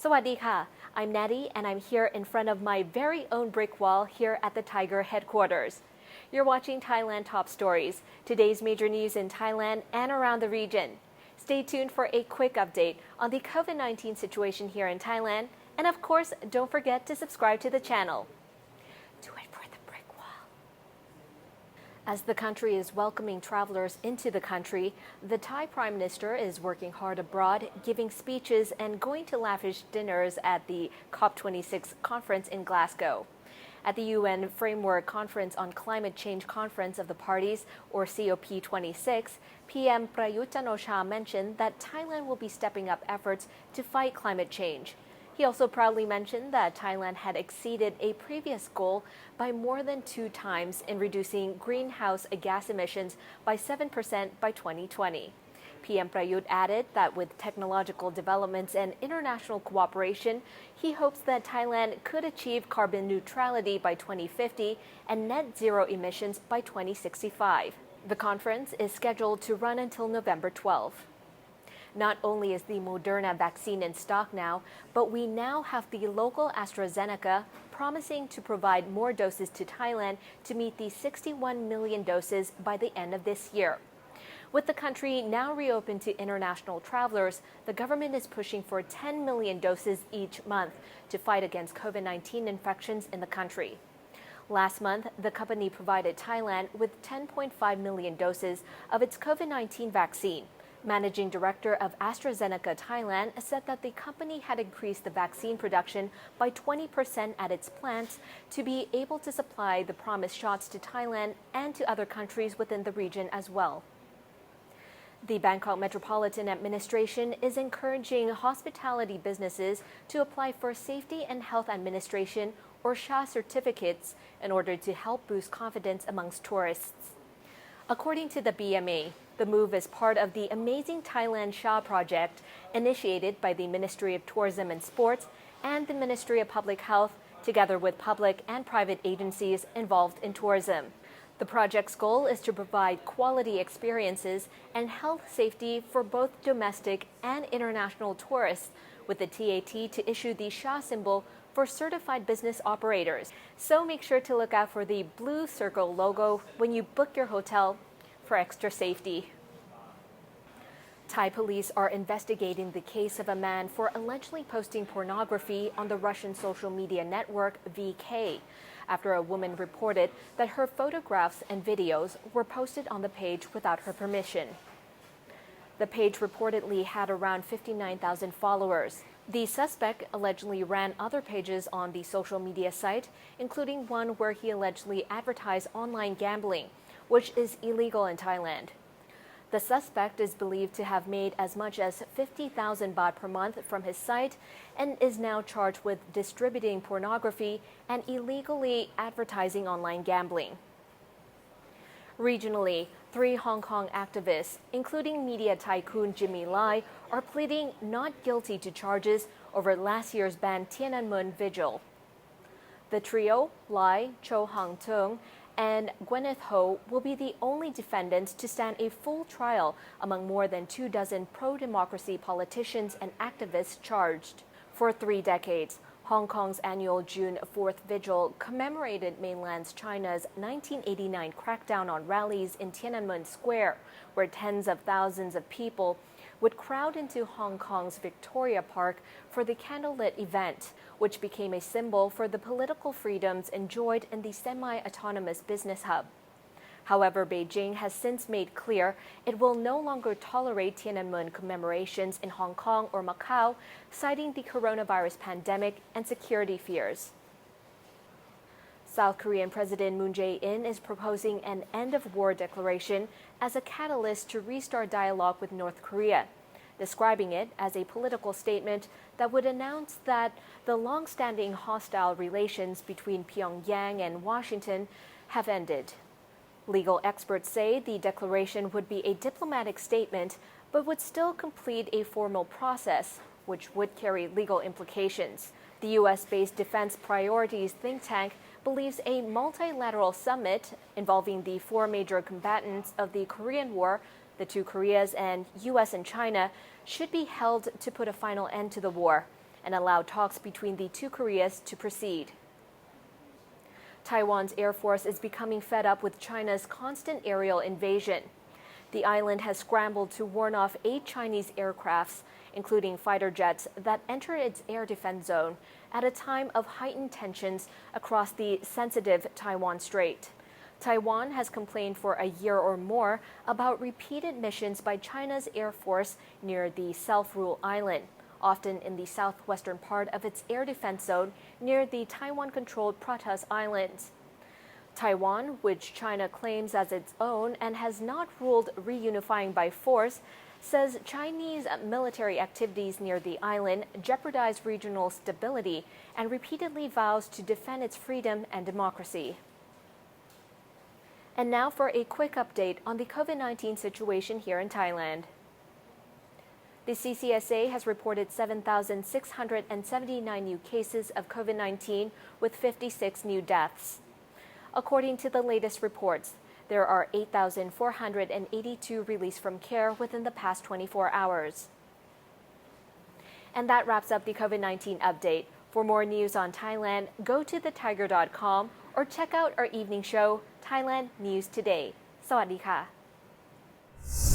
Sawadee-ka. I'm Nettie and I'm here in front of my very own brick wall here at the Thaiger headquarters. You're watching Thailand Top Stories, today's major news in Thailand and around the region. Stay tuned for a quick update on the COVID-19 situation here in Thailand, and of course, don't forget to subscribe to the channel. Do it for the brick wall. As the country is welcoming travelers into the country, the Thai Prime Minister is working hard abroad, giving speeches and going to lavish dinners at the COP26 conference in Glasgow. At the UN Framework Conference on Climate Change Conference of the Parties, or COP26, PM Prayut Chan-o-cha mentioned that Thailand will be stepping up efforts to fight climate change. He also proudly mentioned that Thailand had exceeded a previous goal by more than 2 times in reducing greenhouse gas emissions by 7% by 2020. PM Prayut added that with technological developments and international cooperation, he hopes that Thailand could achieve carbon neutrality by 2050 and net zero emissions by 2065. The conference is scheduled to run until November 12. Not only is the Moderna vaccine in stock now, but we now have the local AstraZeneca promising to provide more doses to Thailand to meet the 61 million doses by the end of this year. With the country now reopened to international travelers, the government is pushing for 10 million doses each month to fight against COVID-19 infections in the country. Last month, the company provided Thailand with 10.5 million doses of its COVID-19 vaccine. Managing Director of AstraZeneca Thailand said that the company had increased the vaccine production by 20% at its plants to be able to supply the promised shots to Thailand and to other countries within the region as well. The Bangkok Metropolitan Administration is encouraging hospitality businesses to apply for Safety and Health Administration or SHA certificates in order to help boost confidence amongst tourists. According to the BMA, the move is part of the Amazing Thailand SHA project initiated by the Ministry of Tourism and Sports and the Ministry of Public Health, together with public and private agencies involved in tourism. The project's goal is to provide quality experiences and health safety for both domestic and international tourists, with the TAT to issue the SHA symbol for certified business operators. So make sure to look out for the blue circle logo when you book your hotel for extra safety. Thai police are investigating the case of a man for allegedly posting pornography on the Russian social media network VK, after a woman reported that her photographs and videos were posted on the page without her permission. The page reportedly had around 59,000 followers. The suspect allegedly ran other pages on the social media site, including one where he allegedly advertised online gambling, which is illegal in Thailand. The suspect is believed to have made as much as 50,000 baht per month from his site and is now charged with distributing pornography and illegally advertising online gambling. Regionally, 3 Hong Kong activists, including media tycoon Jimmy Lai, are pleading not guilty to charges over last year's banned Tiananmen vigil. The trio, Lai, Cho Hang-tung, and Gwyneth Ho will be the only defendants to stand a full trial among more than 24 pro-democracy politicians and activists charged. For 3 decades, Hong Kong's annual June 4th vigil commemorated mainland China's 1989 crackdown on rallies in Tiananmen Square, where tens of thousands of people would crowd into Hong Kong's Victoria Park for the candlelit event, which became a symbol for the political freedoms enjoyed in the semi-autonomous business hub. However, Beijing has since made clear it will no longer tolerate Tiananmen commemorations in Hong Kong or Macau, citing the coronavirus pandemic and security fears. South Korean President Moon Jae-in is proposing an end-of-war declaration as a catalyst to restart dialogue with North Korea, describing it as a political statement that would announce that the long-standing hostile relations between Pyongyang and Washington have ended. Legal experts say the declaration would be a diplomatic statement, but would still complete a formal process, which would carry legal implications. The U.S.-based Defense Priorities think tank believes a multilateral summit involving the 4 major combatants of the Korean War, the 2 Koreas and U.S. and China, should be held to put a final end to the war. and allowed talks between the two Koreas to proceed. Taiwan's Air Force is becoming fed up with China's constant aerial invasion. The island has scrambled to warn off 8 Chinese aircrafts, including fighter jets, that enter its air defense zone at a time of heightened tensions across the sensitive Taiwan Strait. Taiwan has complained for a year or more about repeated missions by China's Air Force near the self-rule island, often in the southwestern part of its air defense zone near the Taiwan-controlled Pratas Islands. Taiwan, which China claims as its own and has not ruled reunifying by force, says Chinese military activities near the island jeopardize regional stability and repeatedly vows to defend its freedom and democracy. And now for a quick update on the COVID-19 situation here in Thailand. The CCSA has reported 7,679 new cases of COVID-19 with 56 new deaths. According to the latest reports, there are 8,482 released from care within the past 24 hours. And that wraps up the COVID-19 update. For more news on Thailand, go to thetiger.com or check out our evening show, Thailand News Today. สวัสดีค่ะ